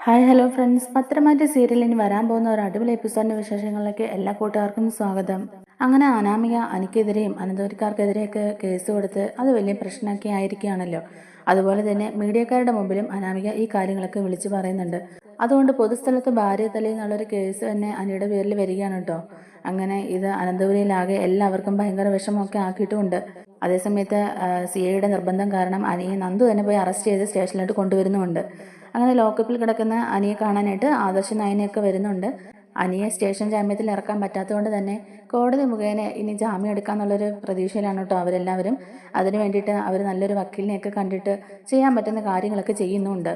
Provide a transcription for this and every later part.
Hi hello friends, പത്രമാറ്റ് സീരിയലിന് വരാൻ പോകുന്ന ഒരു അടിപൊളി എപ്പിസോഡിന്റെ വിശേഷങ്ങളിലേക്ക് എല്ലാ കൂട്ടുകാർക്കും സ്വാഗതം. അങ്ങനെ അനാമിക അനിക്കെതിരെയും അനന്തപുരിക്കാർക്കെതിരെയൊക്കെ കേസ് കൊടുത്ത് അത് വലിയ പ്രശ്നമൊക്കെ ആയിരിക്കുകയാണല്ലോ. അതുപോലെ തന്നെ മീഡിയക്കാരുടെ മുമ്പിലും അനാമിക ഈ കാര്യങ്ങളൊക്കെ വിളിച്ചു പറയുന്നുണ്ട്. അതുകൊണ്ട് പൊതുസ്ഥലത്ത് ഭാര്യ തലയെന്നുള്ളൊരു കേസ് തന്നെ അനിയുടെ പേരിൽ വരികയാണ് കേട്ടോ. അങ്ങനെ ഇത് അനന്തപുരിയിലാകെ എല്ലാവർക്കും ഭയങ്കര വിഷമമൊക്കെ ആക്കിയിട്ടുമുണ്ട്. അതേസമയത്ത് സി ഐയുടെ നിർബന്ധം കാരണം അനിയെ നന്ദു തന്നെ പോയി അറസ്റ്റ് ചെയ്ത് സ്റ്റേഷനിലോട്ട് കൊണ്ടുവരുന്നുമുണ്ട്. അങ്ങനെ ലോക്കപ്പിൽ കിടക്കുന്ന അനിയെ കാണാനായിട്ട് ആദർശ് നയനയൊക്കെ വരുന്നുണ്ട്. അനിയെ സ്റ്റേഷൻ ജാമ്യത്തിൽ ഇറക്കാൻ പറ്റാത്തതുകൊണ്ട് തന്നെ കോടതി മുഖേന ഇനി ജാമ്യം എടുക്കാന്നുള്ളൊരു പ്രതീക്ഷയിലാണ് കേട്ടോ അവരെല്ലാവരും. അതിനു വേണ്ടിയിട്ട് അവർ നല്ലൊരു വക്കീലിനെയൊക്കെ കണ്ടിട്ട് ചെയ്യാൻ പറ്റുന്ന കാര്യങ്ങളൊക്കെ ചെയ്യുന്നുണ്ട്.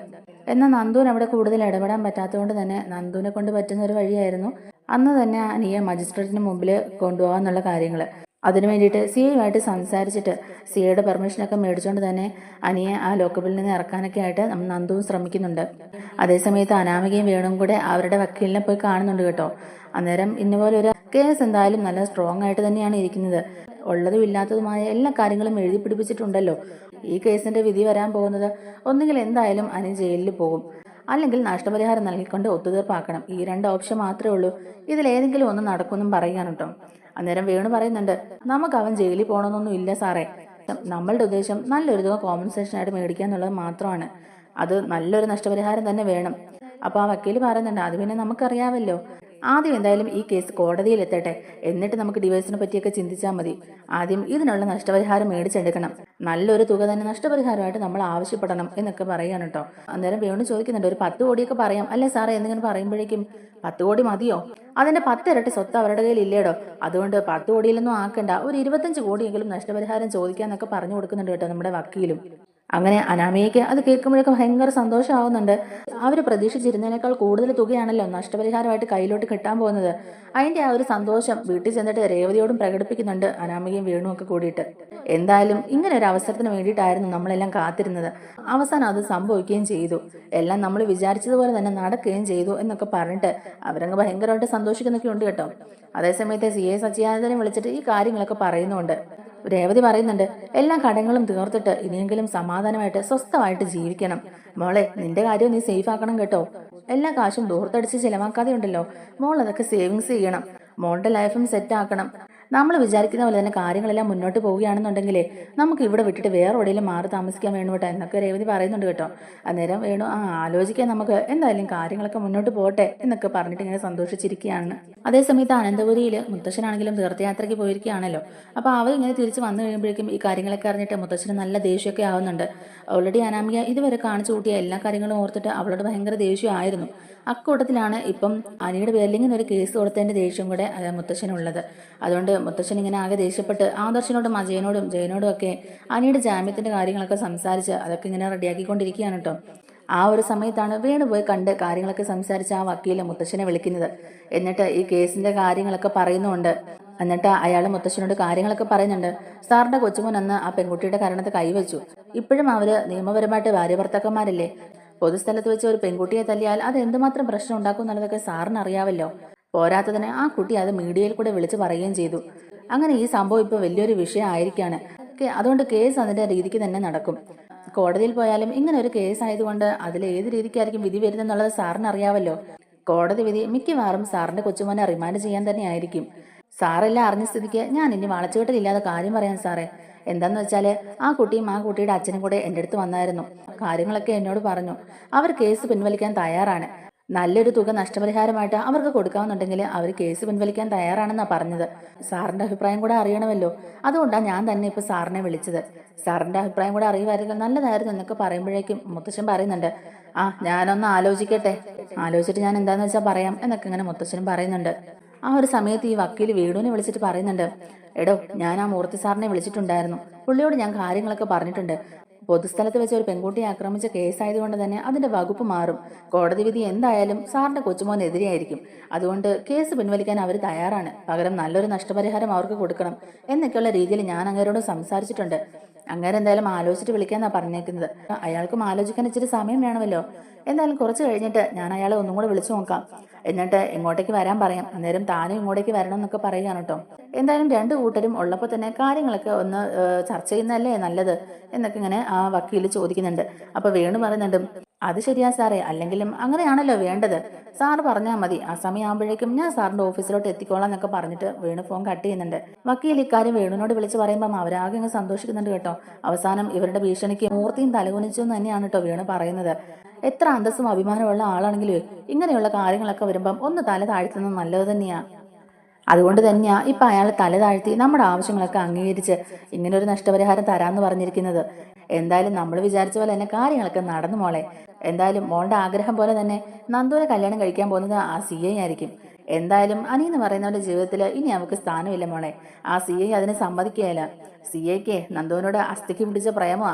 എന്നാൽ നന്ദുവിന് അവിടെ കൂടുതൽ ഇടപെടാൻ പറ്റാത്തതുകൊണ്ട് തന്നെ നന്ദുവിനെ കൊണ്ട് പറ്റുന്ന ഒരു വഴിയായിരുന്നു അന്ന് തന്നെ അനിയെ മജിസ്ട്രേറ്റിന് മുമ്പിൽ കൊണ്ടുപോകാന്നുള്ള കാര്യങ്ങൾ. അതിനു വേണ്ടിയിട്ട് സി ഐയുമായിട്ട് സംസാരിച്ചിട്ട് സി ഐയുടെ പെർമിഷനൊക്കെ മേടിച്ചുകൊണ്ട് തന്നെ അനിയെ ആ ലോക്കപ്പിൽ നിന്ന് ഇറക്കാനൊക്കെ ആയിട്ട് നന്ദുവും ശ്രമിക്കുന്നുണ്ട്. അതേസമയത്ത് അനാമികയും വേണും കൂടെ അവരുടെ വക്കീലിനെ പോയി കാണുന്നുണ്ട് കേട്ടോ. അന്നേരം ഇന്നുപോലെ ഒരു കേസ് എന്തായാലും നല്ല സ്ട്രോങ് ആയിട്ട് തന്നെയാണ് ഇരിക്കുന്നത്. ഉള്ളതും ഇല്ലാത്തതുമായ എല്ലാ കാര്യങ്ങളും എഴുതി പിടിപ്പിച്ചിട്ടുണ്ടല്ലോ. ഈ കേസിന്റെ വിധി വരാൻ പോകുന്നത് ഒന്നുകിൽ എന്തായാലും അനി ജയിലിൽ പോകും, അല്ലെങ്കിൽ നഷ്ടപരിഹാരം നൽകിക്കൊണ്ട് ഒത്തുതീർപ്പാക്കണം. ഈ രണ്ട് ഓപ്ഷൻ മാത്രമേ ഉള്ളൂ. ഇതിലേതെങ്കിലും ഒന്ന് നടക്കുമെന്നും പറയുകയാണ് കേട്ടോ. അന്നേരം വേണു പറയുന്നുണ്ട്, നമുക്ക് അവൻ ജയിലിൽ പോകണമെന്നൊന്നും ഇല്ല സാറേ. നമ്മളുടെ ഉദ്ദേശം നല്ലൊരു തുക കോമ്പൻസേഷൻ ആയിട്ട് മേടിക്കുക എന്നുള്ളത് മാത്രമാണ്. അത് നല്ലൊരു നഷ്ടപരിഹാരം തന്നെ വേണം. അപ്പോൾ ആ വക്കീൽ പറയുന്നുണ്ട്, അത് പിന്നെ നമുക്കറിയാമല്ലോ. ആദ്യം എന്തായാലും ഈ കേസ് കോടതിയിൽ എത്തട്ടെ, എന്നിട്ട് നമുക്ക് ഡിവോഴ്സിനെ പറ്റിയൊക്കെ ചിന്തിച്ചാൽ മതി. ആദ്യം ഇതിനുള്ള നഷ്ടപരിഹാരം മേടിച്ചെടുക്കണം. നല്ലൊരു തുക തന്നെ നഷ്ടപരിഹാരമായിട്ട് നമ്മൾ ആവശ്യപ്പെടണം എന്നൊക്കെ പറയാണ് കേട്ടോ. അന്നേരം വേണു ചോദിക്കുന്നുണ്ട്, ഒരു 10 കോടിയൊക്കെ പറയാം അല്ലേ സാറേ എന്നിങ്ങനെ പറയുമ്പോഴേക്കും 10 കോടി മതിയോ? അതിന്റെ 10 ഇരട്ടി സ്വത്ത് അവരുടെ കയ്യിൽ ഇല്ലേടോ. അതുകൊണ്ട് 10 കോടിയിലൊന്നും ആക്കണ്ട, ഒരു 25 കോടിയെങ്കിലും നഷ്ടപരിഹാരം ചോദിക്കാന്നൊക്കെ പറഞ്ഞു കൊടുക്കുന്നുണ്ട് കേട്ടോ നമ്മുടെ വക്കീലും. അങ്ങനെ അനാമികയ്ക്ക് അത് കേൾക്കുമ്പോഴൊക്കെ ഭയങ്കര സന്തോഷമാവുന്നുണ്ട്. അവർ പ്രതീക്ഷിച്ചിരുന്നതിനേക്കാൾ കൂടുതൽ തുകയാണല്ലോ നഷ്ടപരിഹാരമായിട്ട് കയ്യിലോട്ട് കിട്ടാൻ പോകുന്നത്. അതിന്റെ ആ ഒരു സന്തോഷം വീട്ടിൽ ചെന്നിട്ട് രേവതിയോടും പ്രകടിപ്പിക്കുന്നുണ്ട് അനാമികയും വേണുവും ഒക്കെ കൂടിയിട്ട്. എന്തായാലും ഇങ്ങനെ ഒരു അവസരത്തിന് വേണ്ടിയിട്ടായിരുന്നു നമ്മളെല്ലാം കാത്തിരുന്നത്. അവസാനം അത് സംഭവിക്കുകയും ചെയ്തു. എല്ലാം നമ്മൾ വിചാരിച്ചതുപോലെ തന്നെ നടക്കുകയും ചെയ്തു എന്നൊക്കെ പറഞ്ഞിട്ട് അവരങ്ങ് ഭയങ്കരമായിട്ട് സന്തോഷിക്കുന്നൊക്കെ ഉണ്ട് കേട്ടോ. അതേസമയത്ത് സി എ സച്ചിദാനന്ദനെ വിളിച്ചിട്ട് ഈ കാര്യങ്ങളൊക്കെ പറയുന്നുണ്ട്. രേവതി പറയുന്നുണ്ട്, എല്ലാ കടങ്ങളും തീർത്തിട്ട് ഇനിയെങ്കിലും സമാധാനമായിട്ട് സ്വസ്ഥമായിട്ട് ജീവിക്കണം. മോളെ, നിന്റെ കാര്യം നീ സേഫ് ആക്കണം കേട്ടോ. എല്ലാ കാശും ദൂർത്തടിച്ച് ചിലവാക്കാതെ ഉണ്ടല്ലോ. മോൾ അതൊക്കെ സേവിങ്സ് ചെയ്യണം. മോളുടെ ലൈഫും സെറ്റ് ആക്കണം. നമ്മൾ വിചാരിക്കുന്ന പോലെ തന്നെ കാര്യങ്ങളെല്ലാം മുന്നോട്ട് പോവുകയാണെന്നുണ്ടെങ്കിലേ നമുക്ക് ഇവിടെ വിട്ടിട്ട് വേറെ എവിടെയെങ്കിലും മാറി താമസിക്കാൻ വേണു കേട്ടോ എന്നൊക്കെ രേവതി പറയുന്നുണ്ട് കേട്ടോ. അന്നേരം വേണു ആലോചിക്കാൻ, നമുക്ക് എന്തായാലും കാര്യങ്ങളൊക്കെ മുന്നോട്ട് പോട്ടെ എന്നൊക്കെ പറഞ്ഞിട്ട് ഇങ്ങനെ സന്തോഷിച്ചിരിക്കുകയാണ്. അതേസമയത്ത് അനന്തപുരിയിൽ മുത്തശ്ശനാണെങ്കിലും തീർത്ഥയാത്രയ്ക്ക് പോയിരിക്കുകയാണല്ലോ. അപ്പോൾ അവരിങ്ങനെ തിരിച്ച് വന്നു കഴിയുമ്പോഴേക്കും ഈ കാര്യങ്ങളൊക്കെ അറിഞ്ഞിട്ട് മുത്തശ്ശന് നല്ല ദേഷ്യമൊക്കെ ആവുന്നുണ്ട്. ഓൾറെഡി അനാമിക ഇതുവരെ കാണിച്ചു കൂട്ടിയ എല്ലാ കാര്യങ്ങളും ഓർത്തിട്ട് അവളോട് ഭയങ്കര ദേഷ്യമായിരുന്നു. അക്കൂട്ടത്തിലാണ് ഇപ്പം അനിയുടെ പേരിൽ ഇങ്ങനെ ഒരു കേസ് കൊടുത്തതിന്റെ ദേഷ്യം കൂടെ മുത്തശ്ശനുള്ളത്. അതുകൊണ്ട് മുത്തശ്ശൻ ഇങ്ങനെ ആകെ ദേഷ്യപ്പെട്ട് ആദർശനോടും അജയനോടും ജയനോടും ഒക്കെ അനിയുടെ ജാമ്യത്തിന്റെ കാര്യങ്ങളൊക്കെ സംസാരിച്ച് അതൊക്കെ ഇങ്ങനെ റെഡിയാക്കിക്കൊണ്ടിരിക്കുകയാണ് കേട്ടോ. ആ ഒരു സമയത്താണ് വേണു പോയി കണ്ട് കാര്യങ്ങളൊക്കെ സംസാരിച്ച് ആ വക്കീല് മുത്തശ്ശനെ വിളിക്കുന്നത്. എന്നിട്ട് ഈ കേസിന്റെ കാര്യങ്ങളൊക്കെ പറയുന്നുണ്ട്. എന്നിട്ട് അയാൾ മുത്തശ്ശനോട് കാര്യങ്ങളൊക്കെ പറയുന്നുണ്ട്. സാറിന്റെ കൊച്ചുമോൻ അന്ന് ആ പെൺകുട്ടിയുടെ കരണത്ത് കൈവച്ചു. ഇപ്പോഴും അവര് നിയമപരമായിട്ട് ഭാര്യ ഭർത്താക്കന്മാരല്ലേ. പൊതുസ്ഥലത്ത് വെച്ച് ഒരു പെൺകുട്ടിയെ തല്ലിയാൽ അത് എന്തുമാത്രം പ്രശ്നം ഉണ്ടാക്കും എന്നുള്ളതൊക്കെ സാറിന് അറിയാവല്ലോ. പോരാത്തതിന് ആ കുട്ടി അത് മീഡിയയിൽ കൂടെ വിളിച്ചു പറയുകയും ചെയ്തു. അങ്ങനെ ഈ സംഭവം ഇപ്പോൾ വലിയൊരു വിഷയമായിരിക്കാണ്. അതുകൊണ്ട് കേസ് അതിന്റെ രീതിക്ക് തന്നെ നടക്കും. കോടതിയിൽ പോയാലും ഇങ്ങനെ ഒരു കേസ് ആയതുകൊണ്ട് അതിൽ ഏത് രീതിക്കായിരിക്കും വിധി വരുന്നെന്നുള്ളത് സാറിന് അറിയാവല്ലോ. കോടതി വിധി മിക്കവാറും സാറിന്റെ കൊച്ചുമോനെ റിമാൻഡ് ചെയ്യാൻ തന്നെ ആയിരിക്കും. സാറെല്ലാം അറിഞ്ഞ സ്ഥിതിക്ക് ഞാൻ ഇനി വളച്ചുകെട്ടലില്ലാതെ കാര്യം പറയാം സാറേ. എന്താന്ന് വെച്ചാല് ആ കുട്ടിയും ആ കുട്ടിയുടെ അച്ഛനും കൂടെ എൻ്റെ അടുത്ത് വന്നായിരുന്നു. കാര്യങ്ങളൊക്കെ എന്നോട് പറഞ്ഞു. അവർ കേസ് പിൻവലിക്കാൻ തയ്യാറാണ്. നല്ലൊരു തുക നഷ്ടപരിഹാരമായിട്ട് അവർക്ക് കൊടുക്കാമെന്നുണ്ടെങ്കിൽ അവർ കേസ് പിൻവലിക്കാൻ തയ്യാറാണെന്നാ പറഞ്ഞത്. സാറിന്റെ അഭിപ്രായം കൂടെ അറിയണമല്ലോ. അതുകൊണ്ടാണ് ഞാൻ തന്നെ ഇപ്പൊ സാറിനെ വിളിച്ചത്. സാറിന്റെ അഭിപ്രായം കൂടെ അറിയുമായിരിക്കും നല്ലതായിരുന്നു എന്നൊക്കെ പറയുമ്പോഴേക്കും മുത്തശ്ശൻ പറയുന്നുണ്ട്, ഞാനൊന്ന് ആലോചിച്ചിട്ട് ഞാൻ എന്താന്ന് വെച്ചാൽ പറയാം എന്നൊക്കെ ഇങ്ങനെ മുത്തശ്ശനും പറയുന്നുണ്ട്. ആ ഒരു സമയത്ത് ഈ വക്കീൽ വേണുവിനെ വിളിച്ചിട്ട് പറയുന്നുണ്ട്, എടോ, ഞാൻ ആ മൂർത്തി സാറിനെ വിളിച്ചിട്ടുണ്ടായിരുന്നു. പുള്ളിയോട് ഞാൻ കാര്യങ്ങളൊക്കെ പറഞ്ഞിട്ടുണ്ട്. പൊതുസ്ഥലത്ത് വെച്ച് ഒരു പെൺകുട്ടിയെ ആക്രമിച്ച കേസായതുകൊണ്ട് തന്നെ അതിന്റെ വകുപ്പ് മാറും. കോടതി വിധി എന്തായാലും സാറിന്റെ കൊച്ചുമോനെതിരെയായിരിക്കും. അതുകൊണ്ട് കേസ് പിൻവലിക്കാൻ അവർ തയ്യാറാണ്. പകരം നല്ലൊരു നഷ്ടപരിഹാരം അവർക്ക് കൊടുക്കണം എന്നൊക്കെയുള്ള രീതിയിൽ ഞാൻ അങ്ങേരോട് സംസാരിച്ചിട്ടുണ്ട്. അങ്ങനെ എന്തായാലും ആലോചിച്ചിട്ട് വിളിക്കാന്നാ പറഞ്ഞേക്കുന്നത്. അയാൾക്കും ആലോചിക്കാൻ ഇച്ചിരി സമയം വേണമല്ലോ. എന്തായാലും കുറച്ച് കഴിഞ്ഞിട്ട് ഞാൻ അയാളെ ഒന്നും കൂടെ വിളിച്ചു നോക്കാം. എന്നിട്ട് ഇങ്ങോട്ടേക്ക് വരാൻ പറയാം. അന്നേരം താനും ഇങ്ങോട്ടേക്ക് വരണം എന്നൊക്കെ പറയുകയാണ് കേട്ടോ. എന്തായാലും രണ്ടു കൂട്ടരും ഉള്ളപ്പോൾ തന്നെ കാര്യങ്ങളൊക്കെ ഒന്ന് ചർച്ച ചെയ്യുന്നതല്ലേ നല്ലത് എന്നൊക്കെ ഇങ്ങനെ ആ വക്കീല് ചോദിക്കുന്നുണ്ട്. അപ്പൊ വേണു പറയുന്നുണ്ട്, അത് ശരിയാ സാറേ, അല്ലെങ്കിലും അങ്ങനെയാണല്ലോ വേണ്ടത്. സാറ് പറഞ്ഞാൽ മതി, ആ സമയമാകുമ്പോഴേക്കും ഞാൻ സാറിന്റെ ഓഫീസിലോട്ട് എത്തിക്കോളാം എന്നൊക്കെ പറഞ്ഞിട്ട് വേണു ഫോൺ കട്ട് ചെയ്യുന്നുണ്ട്. വക്കീൽ ഇക്കാര്യം വേണുവിനോട് വിളിച്ച് പറയുമ്പം അവരാകെ അങ്ങ് സന്തോഷിക്കുന്നുണ്ട് കേട്ടോ. അവസാനം ഇവരുടെ ഭീഷണിക്ക് മൂർത്തിയും തലകുനിച്ചു എന്ന് തന്നെയാണ് കേട്ടോ വേണു പറയുന്നത്. എത്ര അന്തസ്സും അഭിമാനമുള്ള ആളാണെങ്കിലും ഇങ്ങനെയുള്ള കാര്യങ്ങളൊക്കെ വരുമ്പം ഒന്ന് തല താഴ്ത്തുന്നത് നല്ലത് തന്നെയാ. അതുകൊണ്ട് തന്നെയാ ഇപ്പൊ അയാൾ തല താഴ്ത്തി നമ്മുടെ ആവശ്യങ്ങളൊക്കെ അംഗീകരിച്ച് ഇങ്ങനെ ഒരു നഷ്ടപരിഹാരം തരാന്ന് പറഞ്ഞിരിക്കുന്നത്. എന്തായാലും നമ്മൾ വിചാരിച്ച പോലെ തന്നെ കാര്യങ്ങളൊക്കെ നടന്നു മോളെ. എന്തായാലും മോളുടെ ആഗ്രഹം പോലെ തന്നെ നന്ദുവിനെ കല്യാണം കഴിക്കാൻ പോകുന്നത് ആ CI ആയിരിക്കും. എന്തായാലും അനി എന്ന് പറയുന്നവരുടെ ജീവിതത്തിൽ ഇനി അവൾക്ക് സ്ഥാനമില്ല മോളെ. ആ CI അതിനെ സമ്മതിക്കുകയില്ല. CIക്ക് നന്ദുവിനോട് അസ്ഥിക്ക് പിടിച്ച പ്രേമമാ.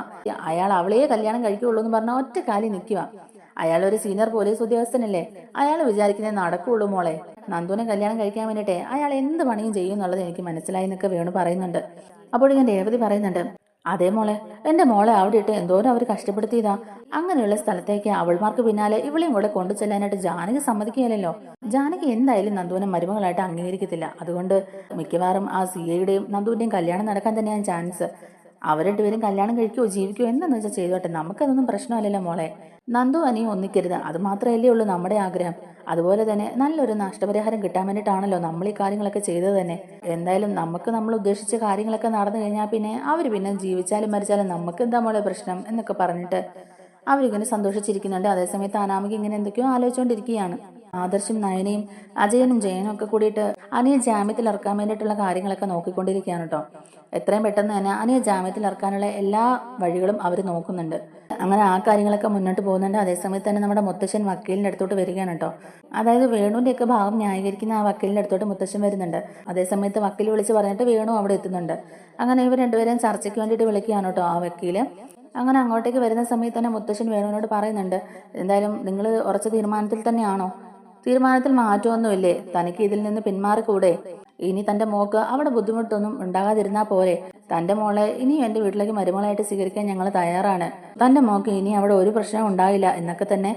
അയാൾ അവളെയെ കല്യാണം കഴിക്കുകയുള്ളൂ എന്ന് പറഞ്ഞ ഒറ്റ കാലി നിൽക്കുക. അയാൾ ഒരു സീനിയർ പോലീസ് ഉദ്യോഗസ്ഥനല്ലേ, അയാൾ വിചാരിക്കുന്നത് നടക്കുള്ളൂ മോളെ. നന്ദുവിനെ കല്യാണം കഴിക്കാൻ വേണ്ടിട്ടെ അയാൾ എന്ത് പണിയും ചെയ്യും എന്നുള്ളത് എനിക്ക് മനസ്സിലായി എന്നൊക്കെ വേണു പറയുന്നുണ്ട്. അപ്പോഴേക്കും രേവതി പറയുന്നുണ്ട്, അതേ മോളെ, എന്റെ മോളെ അവിടെ ഇട്ട് എന്തോരം അവർ കഷ്ടപ്പെടുത്തിയതാ. അങ്ങനെയുള്ള സ്ഥലത്തേക്ക് അവൾമാർക്ക് പിന്നാലെ ഇവളെയും കൂടെ കൊണ്ടു ചെല്ലാനായിട്ട് ജാനകി സമ്മതിക്കുകയല്ലോ. ജാനകി എന്തായാലും നന്ദുവിനെ മരുമകളായിട്ട് അംഗീകരിക്കത്തില്ല. അതുകൊണ്ട് മിക്കവാറും ആ CIയുടെയും നന്ദുവിന്റെയും കല്യാണം നടക്കാൻ തന്നെയാണ് ചാൻസ്. അവർ രണ്ടുപേരും കല്യാണം കഴിക്കുകയോ ജീവിക്കുകയോ എന്താണെന്ന് വെച്ചാൽ ചെയ്തോട്ടെ, നമുക്കതൊന്നും പ്രശ്നമല്ലല്ലോ മോളെ. നന്ദു അനിയും ഒന്നിക്കരുത്, അത് മാത്രമല്ലേ ഉള്ളൂ നമ്മുടെ ആഗ്രഹം. അതുപോലെ തന്നെ നല്ലൊരു നഷ്ടപരിഹാരം കിട്ടാൻ വേണ്ടിയിട്ടാണല്ലോ നമ്മൾ ഈ കാര്യങ്ങളൊക്കെ ചെയ്തത് തന്നെ. എന്തായാലും നമ്മൾ ഉദ്ദേശിച്ച കാര്യങ്ങളൊക്കെ നടന്നു കഴിഞ്ഞാൽ പിന്നെ അവർ പിന്നെ ജീവിച്ചാലും മരിച്ചാലും നമുക്ക് എന്താ മോളെ പ്രശ്നം എന്നൊക്കെ പറഞ്ഞിട്ട് അവരിങ്ങനെ സന്തോഷിച്ചിരിക്കുന്നുണ്ട്. അതേസമയത്ത് അനാമിക ഇങ്ങനെ എന്തൊക്കെയോ ആലോചിച്ചുകൊണ്ടിരിക്കുകയാണ്. ആദർശും നയനയും അജയനും ജയനും ഒക്കെ കൂടിയിട്ട് അനിയെ ജാമ്യത്തിൽ ഇറക്കാൻ വേണ്ടിയിട്ടുള്ള കാര്യങ്ങളൊക്കെ നോക്കിക്കൊണ്ടിരിക്കുകയാണ് കേട്ടോ. എത്രയും പെട്ടെന്ന് തന്നെ അനിയെ ജാമ്യത്തിൽ ഇറക്കാനുള്ള എല്ലാ വഴികളും അവർ നോക്കുന്നുണ്ട്. അങ്ങനെ ആ കാര്യങ്ങളൊക്കെ മുന്നോട്ട് പോകുന്നുണ്ട്. അതേസമയത്ത് തന്നെ നമ്മുടെ മുത്തശ്ശൻ വക്കീലിന്റെ അടുത്തോട്ട് വരികയാണ് കേട്ടോ. അതായത് വേണുവിന്റെ ഒക്കെ ഭാഗം ന്യായീകരിക്കുന്ന ആ വക്കീലിന്റെ അടുത്തോട്ട് മുത്തശ്ശൻ വരുന്നുണ്ട്. അതേസമയത്ത് വക്കീൽ വിളിച്ച് പറഞ്ഞിട്ട് വേണു അവിടെ എത്തുന്നുണ്ട്. അങ്ങനെ ഇവർ രണ്ടുപേരെയും ചർച്ചയ്ക്ക് വേണ്ടിയിട്ട് വിളിക്കുകയാണ് കേട്ടോ ആ വക്കീല്. അങ്ങനെ അങ്ങോട്ടേക്ക് വരുന്ന സമയത്ത് തന്നെ മുത്തശ്ശൻ വേണുവിനോട് പറയുന്നുണ്ട്, എന്തായാലും നിങ്ങൾ ഉറച്ച തീരുമാനത്തിൽ തന്നെയാണോ? തീരുമാനത്തിൽ മാറ്റമൊന്നുമില്ലേ? തനിക്ക് ഇതിൽ നിന്ന് പിന്മാറിക്കൂടെ? ഇനി തന്റെ മോക്ക് അവിടെ ബുദ്ധിമുട്ടൊന്നും ഉണ്ടാകാതിരുന്നാ പോരെ? തന്റെ മോളെ ഇനിയും എന്റെ വീട്ടിലേക്ക് മരുമകളായിട്ട് സ്വീകരിക്കാൻ ഞങ്ങൾ തയ്യാറാണ്. തന്റെ മോക്ക് ഇനി അവിടെ ഒരു പ്രശ്നവും ഉണ്ടായില്ല എന്നൊക്കെ തന്നെ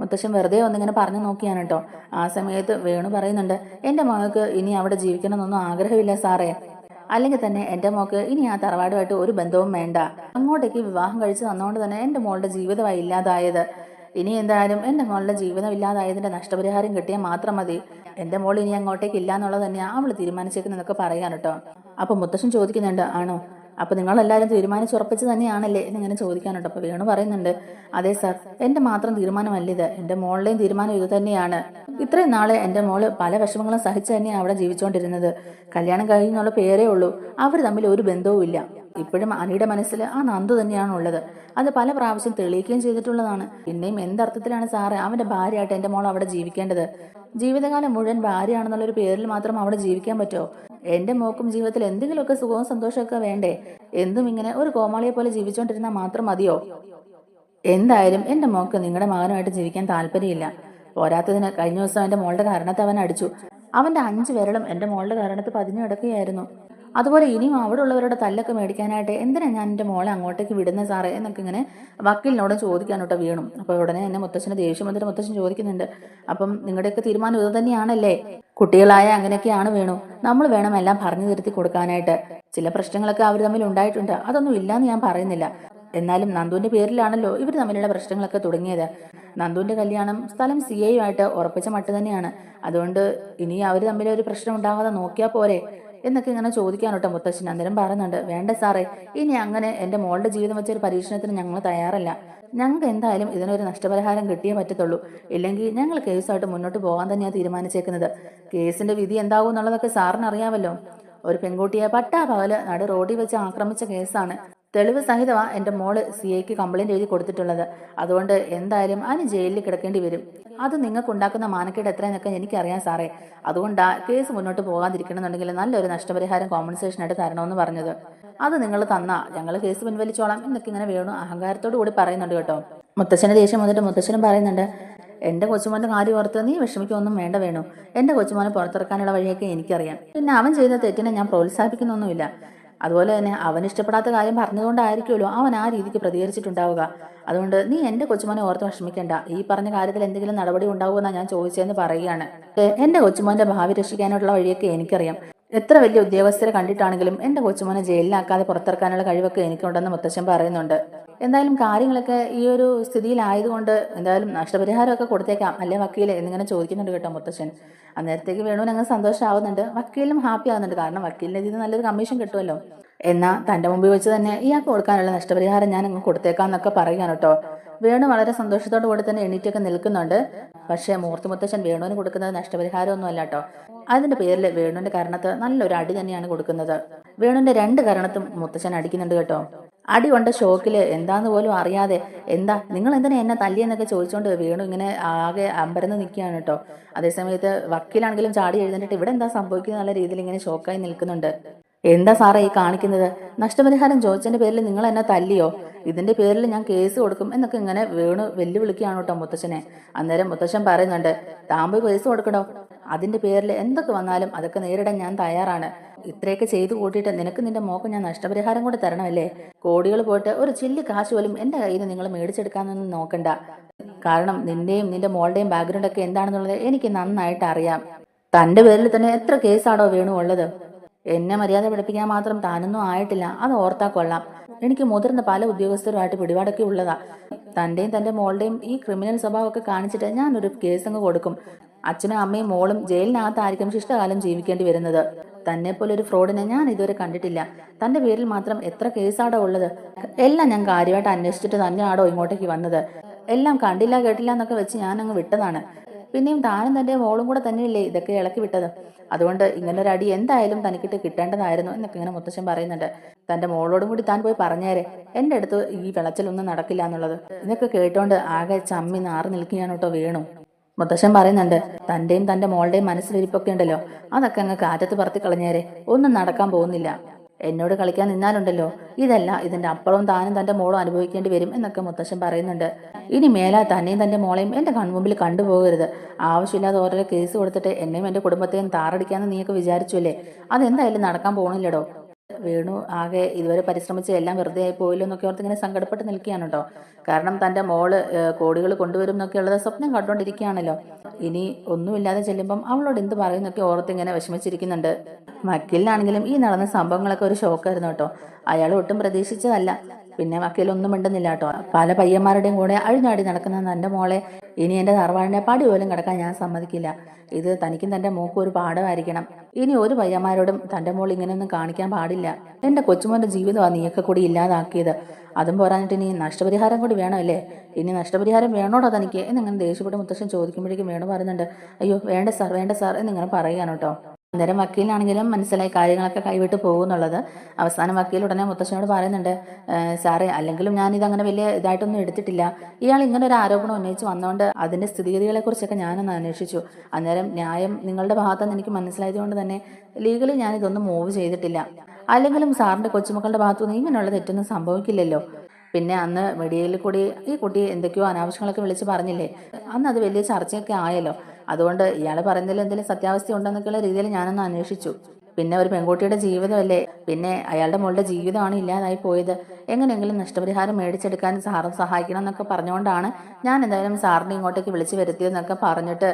മുത്തശ്ശൻ വെറുതെ ഒന്നിങ്ങനെ പറഞ്ഞു നോക്കിയാണ് കേട്ടോ. ആ സമയത്ത് വേണു പറയുന്നുണ്ട്, എന്റെ മോൾക്ക് ഇനി അവിടെ ജീവിക്കണമെന്നൊന്നും ആഗ്രഹമില്ല സാറേ. അല്ലെങ്കിൽ തന്നെ എന്റെ മോക്ക് ഇനി ആ തറവാടുമായിട്ട് ഒരു ബന്ധവും വേണ്ട. അങ്ങോട്ടേക്ക് വിവാഹം കഴിച്ചു തന്നുകൊണ്ട് തന്നെ എന്റെ മോളുടെ ജീവിതമായി ഇല്ലാതായത്. ഇനി എന്തായാലും എന്റെ മോളുടെ ജീവിതം ഇല്ലാതായതിന്റെ നഷ്ടപരിഹാരം കിട്ടിയാൽ മാത്രം മതി. എന്റെ മോൾ ഇനി അങ്ങോട്ടേക്ക് ഇല്ല എന്നുള്ളത് തന്നെയാണ് അവള് തീരുമാനിച്ചേക്കുന്നതൊക്കെ പറയാൻ കേട്ടോ. അപ്പൊ മുത്തശ്ശൻ ചോദിക്കുന്നുണ്ട്, ആണോ? അപ്പൊ നിങ്ങളെല്ലാവരും തീരുമാനിച്ചുറപ്പിച്ച് തന്നെയാണല്ലേ എന്നിങ്ങനെ ചോദിക്കാനുണ്ട്. അപ്പൊ വേണു പറയുന്നുണ്ട്, അതെ സാർ, എന്റെ മാത്രം തീരുമാനമല്ല ഇത്, എന്റെ മോളുടെയും തീരുമാനം ഇത് തന്നെയാണ്. ഇത്രയും നാളെ എന്റെ മോള് പല വിഷമങ്ങളും സഹിച്ച് തന്നെയാണ് അവിടെ ജീവിച്ചുകൊണ്ടിരുന്നത്. കല്യാണം കഴിഞ്ഞുള്ള പേരേ ഉള്ളൂ, അവർ തമ്മിൽ ഒരു ബന്ധവും ഇല്ല. ഇപ്പോഴും അനിയുടെ മനസ്സിൽ ആ നന്ദു തന്നെയാണ് ഉള്ളത്. അത് പല പ്രാവശ്യം തെളിയിക്കുകയും ചെയ്തിട്ടുള്ളതാണ്. പിന്നെയും എന്തർത്ഥത്തിലാണ് സാറേ അവന്റെ ഭാര്യയായിട്ട് എന്റെ മോൾ അവിടെ ജീവിക്കേണ്ടത്? ജീവിതകാലം മുഴുവൻ ഭാര്യയാണെന്നുള്ളൊരു പേരിൽ മാത്രം അവിടെ ജീവിക്കാൻ പറ്റുമോ? എന്റെ മോക്കും ജീവിതത്തിൽ എന്തെങ്കിലുമൊക്കെ സുഖവും സന്തോഷമൊക്കെ വേണ്ടേ? എന്തും ഇങ്ങനെ ഒരു കോമാളിയെ പോലെ ജീവിച്ചുകൊണ്ടിരുന്നാൽ മാത്രം മതിയോ? എന്തായാലും എന്റെ മോക്ക് നിങ്ങളുടെ മകനുമായിട്ട് ജീവിക്കാൻ താല്പര്യമില്ല. പോരാത്തതിന് കഴിഞ്ഞ ദിവസം എന്റെ മോളുടെ കാരണത്തെ അവൻ അടിച്ചു. അവന്റെ 5 വിരലും എന്റെ മോളുടെ കാരണത്ത് പതിഞ്ഞു കിടക്കുകയായിരുന്നു. അതുപോലെ ഇനിയും അവിടെ ഉള്ളവരുടെ തല്ലൊക്കെ മേടിക്കാനായിട്ട് എന്തിനാ ഞാൻ എൻ്റെ മോളെ അങ്ങോട്ടേക്ക് വിടുന്നത് സാറേ എന്നൊക്കെ ഇങ്ങനെ വക്കീലിനോട് ചോദിക്കാനോട്ടോ വീണു. അപ്പോൾ ഉടനെ എന്നെ മുത്തശ്ശന് ദേഷ്യം വന്നിട്ട് മുത്തശ്ശൻ ചോദിക്കുന്നുണ്ട്, അപ്പം നിങ്ങളുടെയൊക്കെ തീരുമാനം ഇത് തന്നെയാണല്ലേ? കുട്ടികളായ അങ്ങനെയൊക്കെയാണ് വേണു, നമ്മൾ വേണം എല്ലാം പറഞ്ഞു തിരുത്തി കൊടുക്കാനായിട്ട്. ചില പ്രശ്നങ്ങളൊക്കെ അവർ തമ്മിൽ ഉണ്ടായിട്ടുണ്ട്, അതൊന്നും ഇല്ലാന്ന് ഞാൻ പറയുന്നില്ല. എന്നാലും നന്ദുവിന്റെ പേരിലാണല്ലോ ഇവർ തമ്മിലുള്ള പ്രശ്നങ്ങളൊക്കെ തുടങ്ങിയത്. നന്ദുവിന്റെ കല്യാണം സ്ഥലം CIയുമായിട്ട് ഉറപ്പിച്ച മട്ട് തന്നെയാണ്. അതുകൊണ്ട് ഇനി അവർ തമ്മിൽ ഒരു പ്രശ്നം ഉണ്ടാകാതെ നോക്കിയാൽ പോരെ എന്നൊക്കെ ഇങ്ങനെ ചോദിക്കാനോട്ടോ മുത്തശ്ശൻ. അന്നേരം പറയുന്നുണ്ട്, വേണ്ട സാറേ, ഇനി അങ്ങനെ എൻ്റെ മോളുടെ ജീവിതം വെച്ചൊരു പരീക്ഷണത്തിന് ഞങ്ങൾ തയ്യാറല്ല. ഞങ്ങൾക്ക് എന്തായാലും ഇതിനൊരു നഷ്ടപരിഹാരം കിട്ടിയേ പറ്റത്തുള്ളൂ. ഇല്ലെങ്കിൽ ഞങ്ങൾ കേസുമായിട്ട് മുന്നോട്ട് പോകാൻ തന്നെയാണ് തീരുമാനിച്ചേക്കുന്നത്. കേസിന്റെ വിധി എന്താവും എന്നുള്ളതൊക്കെ സാറിന് അറിയാമല്ലോ. ഒരു പെൺകുട്ടിയെ പട്ടാപകല് നടു റോഡിൽ വെച്ച് ആക്രമിച്ച കേസാണ്. തെളിവ് സഹിതമാ എൻ്റെ മോള് CIക്ക് കംപ്ലൈന്റ് എഴുതി കൊടുത്തിട്ടുള്ളത്. അതുകൊണ്ട് എന്തായാലും അതിന് ജയിലിൽ കിടക്കേണ്ടി വരും. അത് നിങ്ങൾക്ക് ഉണ്ടാക്കുന്ന മാനക്കേട് എത്രയെന്നൊക്കെ എനിക്കറിയാം സാറേ. അതുകൊണ്ടാ കേസ് മുന്നോട്ട് പോകാതിരിക്കണമെന്നുണ്ടെങ്കിൽ നല്ലൊരു നഷ്ടപരിഹാരം കോമ്പൻസേഷൻ ആയിട്ട് തരണമെന്ന് പറഞ്ഞത്. അത് നിങ്ങൾ തന്നാ ഞങ്ങൾ കേസ് പിൻവലിച്ചോളാം എന്നൊക്കെ ഇങ്ങനെ വേണു അഹങ്കാരത്തോടു കൂടി പറയുന്നുണ്ട് കേട്ടോ. മുത്തശ്ശന്റെ ദേഷ്യം വന്നിട്ട് മുത്തശ്ശനും പറയുന്നുണ്ട്, എന്റെ കൊച്ചുമോന്റെ കാര്യം ഓർത്ത് നീ വിഷമിക്കൊന്നും വേണ്ട വേണു. എന്റെ കൊച്ചുമോനെ പുറത്തിറക്കാനുള്ള വഴിയൊക്കെ എനിക്കറിയാം. പിന്നെ അവൻ ചെയ്ത തെറ്റിനെ ഞാൻ പ്രോത്സാഹിപ്പിക്കുന്നൊന്നുമില്ല. അതുപോലെ തന്നെ അവൻ ഇഷ്ടപ്പെടാത്ത കാര്യം പറഞ്ഞതുകൊണ്ടായിരിക്കുമല്ലോ അവൻ ആ രീതിക്ക് പ്രതികരിച്ചിട്ടുണ്ടാവുക. അതുകൊണ്ട് നീ എന്റെ കൊച്ചുമോനെ ഓർത്ത് വിഷമിക്കണ്ട. ഈ പറഞ്ഞ കാര്യത്തിൽ എന്തെങ്കിലും നടപടി ഉണ്ടാവുമെന്നാണ് ഞാൻ ചോദിച്ചതെന്ന് പറയുകയാണ്. എന്റെ കൊച്ചുമോന്റെ ഭാവി രക്ഷിക്കാനുള്ള വഴിയൊക്കെ എനിക്കറിയാം. എത്ര വലിയ ഉദ്യോഗസ്ഥരെ കണ്ടിട്ടാണെങ്കിലും എന്റെ കൊച്ചുമോനെ ജയിലിലാക്കാതെ പുറത്തിറക്കാനുള്ള കഴിവൊക്കെ എനിക്കുണ്ടെന്ന് മുത്തശ്ശൻ പറയുന്നുണ്ട്. എന്തായാലും കാര്യങ്ങളൊക്കെ ഈ ഒരു സ്ഥിതിയിലായതുകൊണ്ട് എന്തായാലും നഷ്ടപരിഹാരമൊക്കെ കൊടുത്തേക്കാം അല്ലേ വക്കീലെ എന്നിങ്ങനെ ചോദിക്കുന്നുണ്ട് കേട്ടോ മുത്തശ്ശൻ. അന്നേരത്തേക്ക് വേണുവിന് അങ്ങ് സന്തോഷമാവുന്നുണ്ട്, വക്കീലിനും ഹാപ്പി ആവുന്നുണ്ട്. കാരണം വക്കീലിന് ഇതിന് നല്ലൊരു കമ്മീഷൻ കിട്ടുമല്ലോ. എന്നാൽ തൻ്റെ മുമ്പിൽ വെച്ച് തന്നെ ഇയാൾക്ക് കൊടുക്കാനുള്ള നഷ്ടപരിഹാരം ഞാൻ അങ്ങ് കൊടുത്തേക്കാം എന്നൊക്കെ പറയുകയാണ് കേട്ടോ. വേണു വളരെ സന്തോഷത്തോടു കൂടി തന്നെ എണീറ്റൊക്കെ നിൽക്കുന്നുണ്ട്. പക്ഷേ മൂർത്തി മുത്തശ്ശൻ വേണുവിന് കൊടുക്കുന്നത് നഷ്ടപരിഹാരമൊന്നും അല്ല കേട്ടോ. അതിന്റെ പേരിൽ വേണുവിന്റെ കരണത്ത് നല്ലൊരു അടി തന്നെയാണ് കൊടുക്കുന്നത്. വേണുവിന്റെ 2 കരണത്തും മുത്തശ്ശൻ അടിക്കുന്നുണ്ട് കേട്ടോ. അടി കൊണ്ട ഷോക്കില് എന്താന്ന് പോലും അറിയാതെ എന്താ നിങ്ങൾ എന്തിനാ എന്നെ തല്ലിയെന്നൊക്കെ ചോദിച്ചുകൊണ്ട് വേണു ഇങ്ങനെ ആകെ അമ്പരന്ന് നിൽക്കുകയാണ് കേട്ടോ. അതേസമയത്ത് വക്കീലാണെങ്കിലും ചാടി എഴുന്നേറ്റ് ഇവിടെ എന്താ സംഭവിക്കുന്ന എന്നുള്ള രീതിയിൽ ഇങ്ങനെ ഷോക്കായി നിൽക്കുന്നുണ്ട്. എന്താ സാറേ ഈ കാണിക്കുന്നത്? നഷ്ടപരിഹാരം ചോദിച്ചതിന്റെ പേരിൽ നിങ്ങൾ എന്നെ തല്ലിയോ? ഇതിന്റെ പേരിൽ ഞാൻ കേസ് കൊടുക്കും എന്നൊക്കെ ഇങ്ങനെ വേണു വെല്ലുവിളിക്കുകയാണ് കേട്ടോ മുത്തശ്ശനെ. അന്നേരം മുത്തശ്ശൻ പറയുന്നുണ്ട്, താമ്പ് കേസ് കൊടുക്കണോ? അതിന്റെ പേരിൽ എന്തൊക്കെ വന്നാലും അതൊക്കെ നേരിടാൻ ഞാൻ തയ്യാറാണ്. ഇത്രയൊക്കെ ചെയ്തു കൂട്ടിയിട്ട് നിനക്ക് നിന്റെ മോക്ക് ഞാൻ നഷ്ടപരിഹാരം കൂടെ തരണമല്ലേ? കോടികൾ പോയിട്ട് ഒരു ചില്ലി കാശ് പോലും എന്റെ കയ്യിൽ നിന്ന് നിങ്ങൾ മേടിച്ചെടുക്കാനൊന്നും നോക്കണ്ട. കാരണം നിന്റെയും നിന്റെ മോളുടെയും ബാക്ക്ഗ്രൗണ്ട് ഒക്കെ എന്താണെന്നുള്ളത് എനിക്ക് നന്നായിട്ട് അറിയാം. തന്റെ പേരിൽ തന്നെ എത്ര കേസാണോ വേണു ഉള്ളത്? എന്നെ മര്യാദ പഠിപ്പിക്കാൻ മാത്രം താനൊന്നും ആയിട്ടില്ല, അത് ഓർത്താ കൊള്ളാം. എനിക്ക് മുതിർന്ന പല ഉദ്യോഗസ്ഥരുമായിട്ട് പിടിപാടൊക്കെ ഉള്ളതാ. തന്റെയും തന്റെ മോളുടെയും ഈ ക്രിമിനൽ സ്വഭാവമൊക്കെ കാണിച്ചിട്ട് ഞാനൊരു കേസ് അങ്ങ് കൊടുക്കും. അച്ഛനും അമ്മയും മോളും ജയിലിനകത്തായിരിക്കും ശിഷ്ടകാലം ജീവിക്കേണ്ടി വരുന്നത്. തന്നെ പോലെ ഒരു ഫ്രോഡിനെ ഞാൻ ഇതുവരെ കണ്ടിട്ടില്ല. തന്റെ പേരിൽ മാത്രം എത്ര കേസാടോ ഉള്ളത്? എല്ലാം ഞാൻ കാര്യമായിട്ട് അന്വേഷിച്ചിട്ട് തന്നെയാണോ ഇങ്ങോട്ടേക്ക് വന്നത്? എല്ലാം കണ്ടില്ല കേട്ടില്ല എന്നൊക്കെ വെച്ച് ഞാൻ അങ്ങ് വിട്ടതാണ്. പിന്നെയും താനും തന്റെ മോളും കൂടെ തന്നെയല്ലേ ഇതൊക്കെ ഇളക്കി വിട്ടത്. അതുകൊണ്ട് ഇങ്ങനൊരു അടി എന്തായാലും തനിക്കിട്ട് കിട്ടേണ്ടതായിരുന്നു എന്നൊക്കെ ഇങ്ങനെ മുത്തശ്ശൻ പറയുന്നുണ്ട്. തന്റെ മോളോടും കൂടി താൻ പോയി പറഞ്ഞേരെ എന്റെ അടുത്ത് ഈ വിളച്ചിലൊന്നും നടക്കില്ല എന്നുള്ളത്. ഇതൊക്കെ കേട്ടോണ്ട് ആകെ ചമ്മി നാറി നിൽക്കുകയാണ് കേട്ടോ വേണു. മുത്തശ്ശൻ പറയുന്നുണ്ട്, തന്റെയും തന്റെ മോളുടെയും മനസ്സിലിരിപ്പൊക്കെ ഉണ്ടല്ലോ, അതൊക്കെ അങ്ങ് കാറ്റത്ത് പറത്തി കളഞ്ഞേരെ. ഒന്നും നടക്കാൻ പോകുന്നില്ല. എന്നോട് കളിക്കാൻ നിന്നാലുണ്ടല്ലോ ഇതല്ല ഇതിന്റെ അപ്പുറവും താനും തന്റെ മോളും അനുഭവിക്കേണ്ടി വരും എന്നൊക്കെ മുത്തശ്ശൻ പറയുന്നുണ്ട്. ഇനി മേലാ തന്നെയും തന്റെ മോളെയും എന്റെ കൺമുമ്പിൽ കണ്ടുപോകരുത്. ആവശ്യമില്ലാതെ ഓരോ കേസ് കൊടുത്തിട്ട് എന്നെയും എന്റെ കുടുംബത്തെയും താറടിക്കാന്ന് നീയൊക്കെ വിചാരിച്ചു അല്ലേ? അതെന്തായാലും നടക്കാൻ പോകണില്ലടോ. വേണു ആകെ ഇതുവരെ പരിശ്രമിച്ച് എല്ലാം വെറുതെ ആയി പോയില്ലോ എന്നൊക്കെ ഓർത്ത് ഇങ്ങനെ സങ്കടപ്പെട്ട് നിൽക്കുകയാണ് കേട്ടോ. കാരണം തന്റെ മോള് കോടികൾ കൊണ്ടുവരും എന്നൊക്കെ ഉള്ളത് സ്വപ്നം കണ്ടുകൊണ്ടിരിക്കുകയാണല്ലോ. ഇനി ഒന്നുമില്ലാതെ ചെല്ലുമ്പം അവളോട് എന്ത് പറയുന്നൊക്കെ ഓർത്ത് ഇങ്ങനെ വിഷമിച്ചിരിക്കുന്നുണ്ട്. വക്കീലിനാണെങ്കിലും ഈ നടന്ന സംഭവങ്ങളൊക്കെ ഒരു ഷോക്കായിരുന്നു കേട്ടോ. അയാൾ ഒട്ടും പ്രതീക്ഷിച്ചതല്ല. പിന്നെ വക്കീലൊന്നും മിണ്ടുന്നില്ല കേട്ടോ. പല പയ്യന്മാരുടെയും കൂടെ അഴിഞ്ഞാടി നടക്കുന്ന തന്റെ മോളെ ഇനി എന്റെ തറവാടിന്റെ പടി പോലും കിടക്കാൻ ഞാൻ സമ്മതിക്കില്ല. ഇത് തനിക്കും തന്റെ മോക്കും ഒരു പാഠമായിരിക്കണം. ഇനി ഒരു പയ്യന്മാരോടും തന്റെ മോൾ ഇങ്ങനെയൊന്നും കാണിക്കാൻ പാടില്ല. എന്റെ കൊച്ചുമോന്റെ ജീവിതമാണ് നീയൊക്കെ കൂടി ഇല്ലാതാക്കിയത്. അതും പോരാഞ്ഞിട്ട് ഇനി നഷ്ടപരിഹാരം കൂടി വേണമല്ലേ? ഇനി നഷ്ടപരിഹാരം വേണോടോ തനിക്ക് എന്നിങ്ങനെ ദേഷ്യപ്പെട്ട് മുത്തശ്ശൻ ചോദിക്കുമ്പോഴേക്കും വേണു പറയുന്നുണ്ട്, അയ്യോ വേണ്ട സാർ വേണ്ട സാർ എന്നിങ്ങനെ പറയുകയാണ് കേട്ടോ. അന്നേരം വക്കീലിനാണെങ്കിലും മനസ്സിലായി കാര്യങ്ങളൊക്കെ കൈവിട്ട് പോകുന്നുള്ളത്. അവസാനം വക്കീൽ ഉടനെ മുത്തശ്ശനോട് പറയുന്നുണ്ട്, സാറേ അല്ലെങ്കിലും ഞാനിതങ്ങനെ വലിയ ഇതായിട്ടൊന്നും എടുത്തിട്ടില്ല. ഇയാൾ ഇങ്ങനെ ഒരു ആരോപണം ഉന്നയിച്ച് വന്നുകൊണ്ട് അതിന്റെ സ്ഥിതിഗതികളെ കുറിച്ചൊക്കെ ഞാനൊന്ന് അന്വേഷിച്ചു. അന്നേരം ന്യായം നിങ്ങളുടെ ഭാഗത്തുനിന്ന് എനിക്ക് മനസ്സിലായതുകൊണ്ട് തന്നെ ലീഗലി ഞാനിതൊന്നും മൂവ് ചെയ്തിട്ടില്ല. അല്ലെങ്കിലും സാറിന്റെ കൊച്ചുമക്കളുടെ ഭാഗത്തുനിന്ന് ഇങ്ങനെയുള്ള തെറ്റൊന്നും സംഭവിക്കില്ലല്ലോ. പിന്നെ അന്ന് മീഡിയയിൽ കൂടി ഈ കുട്ടി എന്തൊക്കെയോ അനാവശ്യങ്ങളൊക്കെ വിളിച്ച് പറഞ്ഞില്ലേ, അന്ന് അത് വലിയ ചർച്ചയൊക്കെ ആയല്ലോ. അതുകൊണ്ട് ഇയാൾ പറയുന്നതിൽ എന്തെങ്കിലും സത്യാവസ്ഥ ഉണ്ടെന്നൊക്കെയുള്ള രീതിയിൽ ഞാനൊന്ന് അന്വേഷിച്ചു. പിന്നെ ഒരു പെൺകുട്ടിയുടെ ജീവിതമല്ലേ, പിന്നെ അയാളുടെ മോളുടെ ജീവിതമാണ് ഇല്ലാതായി പോയത്. എങ്ങനെയെങ്കിലും നഷ്ടപരിഹാരം മേടിച്ചെടുക്കാൻ സാറും സഹായിക്കണം എന്നൊക്കെ പറഞ്ഞുകൊണ്ടാണ് ഞാൻ എന്തായാലും സാറിനെ ഇങ്ങോട്ടേക്ക് വിളിച്ചു വരുത്തിയതെന്നൊക്കെ പറഞ്ഞിട്ട്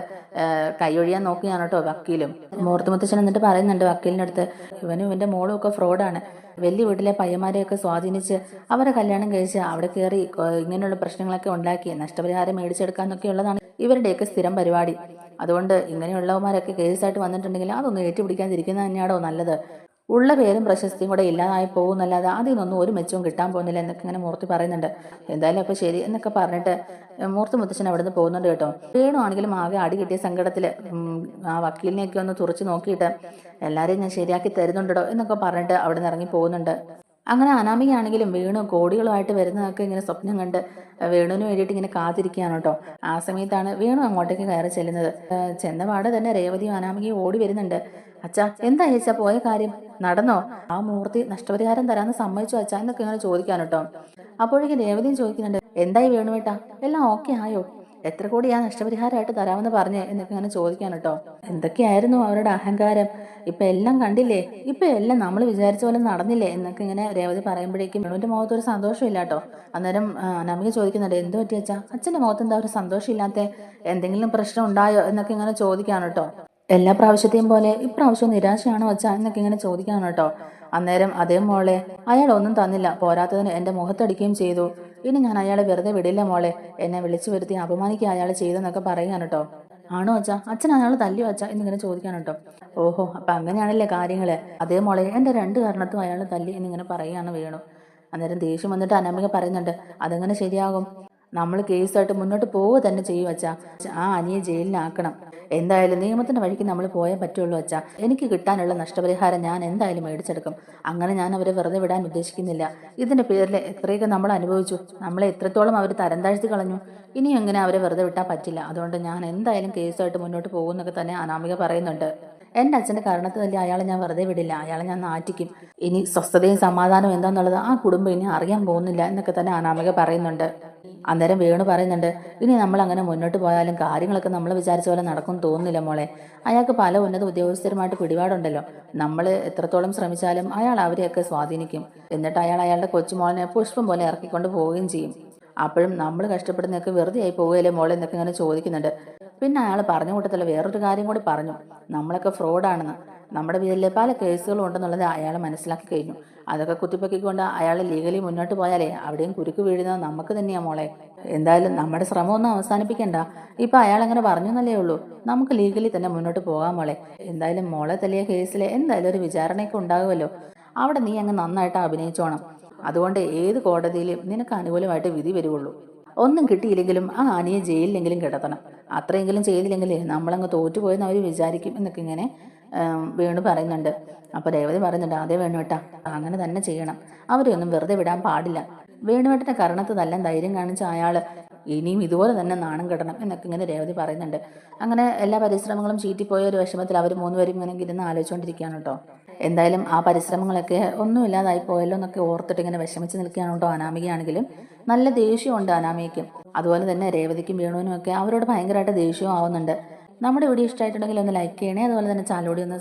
കൈയൊഴിയാൻ നോക്കിയാണ് കേട്ടോ വക്കീലും. മൂർത്തി മുത്തശ്ശൻ എന്നിട്ട് പറയുന്നുണ്ട് വക്കീലിൻ്റെ അടുത്ത്, ഇവനും ഇവന്റെ മോളും ഒക്കെ ഫ്രോഡാണ്. വലിയ വീട്ടിലെ പയ്യന്മാരെയൊക്കെ സ്വാധീനിച്ച് അവരെ കല്യാണം കഴിച്ച് അവിടെ കയറി ഇങ്ങനെയുള്ള പ്രശ്നങ്ങളൊക്കെ ഉണ്ടാക്കി നഷ്ടപരിഹാരം മേടിച്ചെടുക്കാന്നൊക്കെ ഉള്ളതാണ് ഇവരുടെയൊക്കെ സ്ഥിരം പരിപാടി. അതുകൊണ്ട് ഇങ്ങനെയുള്ളവന്മാരൊക്കെ കേസായിട്ട് വന്നിട്ടുണ്ടെങ്കിൽ അതൊന്നും ഏറ്റുപിടിക്കാതിരിക്കുന്നത് തന്നെയാണോ നല്ലത്. ഉള്ള പേരും പ്രശസ്തിയും കൂടെ ഇല്ലാതായി പോകുന്നല്ലാതെ അതിൽ നിന്നൊന്നും ഒരു മെച്ചവും കിട്ടാൻ പോകുന്നില്ല എന്നൊക്കെ ഇങ്ങനെ മൂർത്തി പറയുന്നുണ്ട്. എന്തായാലും അപ്പോൾ ശരി എന്നൊക്കെ പറഞ്ഞിട്ട് മൂർത്തി മുത്തശ്ശൻ അവിടെ നിന്ന് പോകുന്നുണ്ട് കേട്ടോ. വേണു ആണെങ്കിലും ആകെ അടി കിട്ടിയ സങ്കടത്തിൽ ആ വക്കീലിനെയൊക്കെ ഒന്ന് തുറച്ച് നോക്കിയിട്ട് എല്ലാവരെയും ഞാൻ ശരിയാക്കി തരുന്നുണ്ടോ എന്നൊക്കെ പറഞ്ഞിട്ട് അവിടെ നിന്ന് ഇറങ്ങി പോകുന്നുണ്ട്. അങ്ങനെ അനാമികയാണെങ്കിലും വേണു കോടികളുമായിട്ട് വരുന്നതൊക്കെ ഇങ്ങനെ സ്വപ്നം കണ്ട് വേണുവിന് വേണ്ടിയിട്ട് ഇങ്ങനെ കാത്തിരിക്കുകയാണ് കേട്ടോ. ആ സമയത്താണ് വേണു അങ്ങോട്ടേക്ക് കയറി ചെല്ലുന്നത്. ചെന്നപാട് തന്നെ രേവതിയും അനാമികയും ഓടി വരുന്നുണ്ട്. അച്ഛാ എന്താ ചേച്ചാ പോയ കാര്യം നടന്നോ? ആ മൂർത്തി നഷ്ടപരിഹാരം തരാമെന്ന് സമ്മതിച്ചു അച്ഛാ എന്നൊക്കെ ഇങ്ങനെ ചോദിക്കാൻ കേട്ടോ. അപ്പോഴേക്കും രേവതിയും ചോദിക്കുന്നുണ്ട്, എന്തായി വേണുവേട്ടാ, എല്ലാം ഓക്കെ ആയോ? എത്ര കോടി ആ നഷ്ടപരിഹാരമായിട്ട് തരാമെന്ന് പറഞ്ഞേ എന്നൊക്കെ ഇങ്ങനെ ചോദിക്കാൻ കേട്ടോ. എന്തൊക്കെയായിരുന്നു അവരുടെ അഹങ്കാരം. ഇപ്പൊ എല്ലാം കണ്ടില്ലേ, ഇപ്പൊ എല്ലാം നമ്മൾ വിചാരിച്ച പോലെ നടന്നില്ലേ എന്നൊക്കെ ഇങ്ങനെ രേവതി പറയുമ്പോഴേക്കും വേണുവിന്റെ മുഖത്ത് ഒരു സന്തോഷമില്ല കേട്ടോ. അന്നേരം നമിക ചോദിക്കുന്നുണ്ട്, എന്ത് പറ്റി അച്ഛാ, അച്ഛന്റെ മുഖത്ത് എന്താ ഒരു സന്തോഷമില്ലാത്ത, എന്തെങ്കിലും പ്രശ്നം ഉണ്ടായോ എന്നൊക്കെ ഇങ്ങനെ ചോദിക്കാണ് കേട്ടോ. എല്ലാ പ്രാവശ്യത്തെയും പോലെ ഇപ്രാവശ്യം നിരാശയാണോ അച്ഛാ എന്നൊക്കെ ഇങ്ങനെ ചോദിക്കാണ് കേട്ടോ. അന്നേരം അതേ മോളെ, അയാൾ ഒന്നും തന്നില്ല, പോരാത്തതിന് എന്റെ മുഖത്തടിക്കുകയും ചെയ്തു. ഇനി ഞാൻ അയാളെ വെറുതെ വിടില്ല മോളെ. എന്നെ വിളിച്ചു വരുത്തി അപമാനിക്കുക അയാൾ ചെയ്തെന്നൊക്കെ പറയാൻ കേട്ടോ. ആണോ അച്ഛാ? അച്ഛൻ അയാൾ തല്ലിയോ അച്ഛാ എന്നിങ്ങനെ ചോദിക്കാൻ കേട്ടോ. ഓഹോ, അപ്പൊ അങ്ങനെയാണല്ലേ കാര്യങ്ങള്. അതേ മോളെ, എന്റെ രണ്ട് കാരണത്തും അയാൾ തല്ലി എന്നിങ്ങനെ പറയുകയാണ് വേണു. അന്നേരം ദേഷ്യം വന്നിട്ട് അനാമിക പറയുന്നുണ്ട്, അതെങ്ങനെ ശരിയാകും? നമ്മൾ കേസായിട്ട് മുന്നോട്ട് പോവുക തന്നെ ചെയ്യും അച്ഛാ. ആ അനിയെ ജയിലിലാക്കണം. എന്തായാലും നിയമത്തിന്റെ വഴിക്ക് നമ്മൾ പോയേ പറ്റുള്ളൂ അച്ഛാ. എനിക്ക് കിട്ടാനുള്ള നഷ്ടപരിഹാരം ഞാൻ എന്തായാലും മേടിച്ചെടുക്കും. അങ്ങനെ ഞാൻ അവരെ വെറുതെ വിടാൻ ഉദ്ദേശിക്കുന്നില്ല. ഇതിന്റെ പേരിൽ എത്രയൊക്കെ നമ്മൾ അനുഭവിച്ചു, നമ്മളെ എത്രത്തോളം അവർ തരം താഴ്ത്തി കളഞ്ഞു. ഇനി എങ്ങനെ അവരെ വെറുതെ വിട്ടാൽ പറ്റില്ല. അതുകൊണ്ട് ഞാൻ എന്തായാലും കേസുമായിട്ട് മുന്നോട്ട് പോകുന്നൊക്കെ തന്നെ അനാമിക പറയുന്നുണ്ട്. എൻ്റെ അച്ഛൻ്റെ കാരണത്ത് തന്നെ അയാളെ ഞാൻ വെറുതെ വിടില്ല. അയാളെ ഞാൻ നാറ്റിക്കും. ഇനി സ്വസ്ഥതയും സമാധാനവും എന്താണെന്നുള്ളത് ആ കുടുംബം ഇനി അറിയാൻ പോകുന്നില്ല എന്നൊക്കെ തന്നെ അനാമിക പറയുന്നുണ്ട്. അന്നേരം വേണു പറയുന്നുണ്ട്, ഇനി നമ്മൾ അങ്ങനെ മുന്നോട്ട് പോയാലും കാര്യങ്ങളൊക്കെ നമ്മൾ വിചാരിച്ച പോലെ നടക്കും തോന്നുന്നില്ല മോളെ. അയാൾക്ക് പല ഉന്നത ഉദ്യോഗസ്ഥരുമായിട്ട് പിടിപാടുണ്ടല്ലോ. നമ്മൾ എത്രത്തോളം ശ്രമിച്ചാലും അയാൾ അവരെയൊക്കെ സ്വാധീനിക്കും. എന്നിട്ട് അയാൾ അയാളുടെ കൊച്ചുമോളിനെ പുഷ്പം പോലെ ഇറക്കിക്കൊണ്ട് പോവുകയും ചെയ്യും. അപ്പോഴും നമ്മൾ കഷ്ടപ്പെടുന്നതൊക്കെ വെറുതെ ആയി പോവുകയല്ലേ മോളെ എന്നൊക്കെ ഇങ്ങനെ ചോദിക്കുന്നുണ്ട്. പിന്നെ അയാൾ പറഞ്ഞ കൂട്ടത്തില് വേറൊരു കാര്യം കൂടി പറഞ്ഞു, നമ്മളൊക്കെ ഫ്രോഡാണെന്ന്. നമ്മുടെ പേരിൽ പല കേസുകളും ഉണ്ടെന്നുള്ളത് അയാൾ മനസ്സിലാക്കി കഴിഞ്ഞു. അതൊക്കെ കുത്തിപ്പൊക്കിക്കൊണ്ട് അയാൾ ലീഗലി മുന്നോട്ട് പോയാലേ അവിടെയും കുരുക്ക് വീഴുന്നത് നമുക്ക് തന്നെയാ മോളെ. എന്തായാലും നമ്മുടെ ശ്രമമൊന്നും അവസാനിപ്പിക്കണ്ട. ഇപ്പൊ അയാൾ അങ്ങനെ പറഞ്ഞു എന്നല്ലേ ഉള്ളൂ. നമുക്ക് ലീഗലി തന്നെ മുന്നോട്ട് പോകാൻ മോളെ. എന്തായാലും മോളെ തല്ലിയ കേസിൽ എന്തായാലും ഒരു വിചാരണയൊക്കെ ഉണ്ടാകുമല്ലോ. അവിടെ നീ അങ്ങ് നന്നായിട്ട് അഭിനയിച്ചോണം. അതുകൊണ്ട് ഏത് കോടതിയിലും നിനക്ക് അനുകൂലമായിട്ട് വിധി വരുവുള്ളൂ. ഒന്നും കിട്ടിയില്ലെങ്കിലും ആ ആനയെ ജയിലിലെങ്കിലും കിടത്തണം. അത്രയെങ്കിലും ചെയ്തില്ലെങ്കിൽ നമ്മളങ്ങ് തോറ്റുപോയെന്ന് അവർ വിചാരിക്കും എന്നൊക്കെ ഇങ്ങനെ വേണു പറയുന്നുണ്ട്. അപ്പോൾ രേവതി പറയുന്നുണ്ട്, അതേ വേണുവേട്ടാ, അങ്ങനെ തന്നെ ചെയ്യണം. അവരെ ഒന്നും വെറുതെ വിടാൻ പാടില്ല. വേണുവേട്ടൻ്റെ കരണത്ത് നല്ല ധൈര്യം കാണിച്ച അയാൾ ഇനിയും ഇതുപോലെ തന്നെ നാണം കെടണം എന്നൊക്കെ ഇങ്ങനെ രേവതി പറയുന്നുണ്ട്. അങ്ങനെ എല്ലാ പരിശ്രമങ്ങളും ചീറ്റിപ്പോയ ഒരു വിഷമത്തിൽ അവർ മൂന്നുപേരും ഇങ്ങനെ ഇരുന്ന് ആലോചിച്ചുകൊണ്ടിരിക്കുകയാണ് കേട്ടോ. എന്തായാലും ആ പരിശ്രമങ്ങളൊക്കെ ഒന്നുമില്ലാതായി പോയല്ലോ എന്നൊക്കെ ഓർത്തിട്ട് ഇങ്ങനെ വിഷമിച്ച് നിൽക്കുകയാണ് കേട്ടോ അനാമികയാണെങ്കിലും. നല്ല ദേഷ്യമുണ്ട് അനാമികയ്ക്കും. അതുപോലെ തന്നെ രേവതിക്കും വേണുവിനും ഒക്കെ അവരോട് ഭയങ്കരമായിട്ട് ദേഷ്യവും ആവുന്നുണ്ട്. നമ്മുടെ വീഡിയോ ഇഷ്ടമായിട്ടുണ്ടെങ്കിൽ ഒന്ന് ലൈക്ക് ചെയ്യണേ. അതുപോലെ തന്നെ ചാനലോടി ഒന്ന്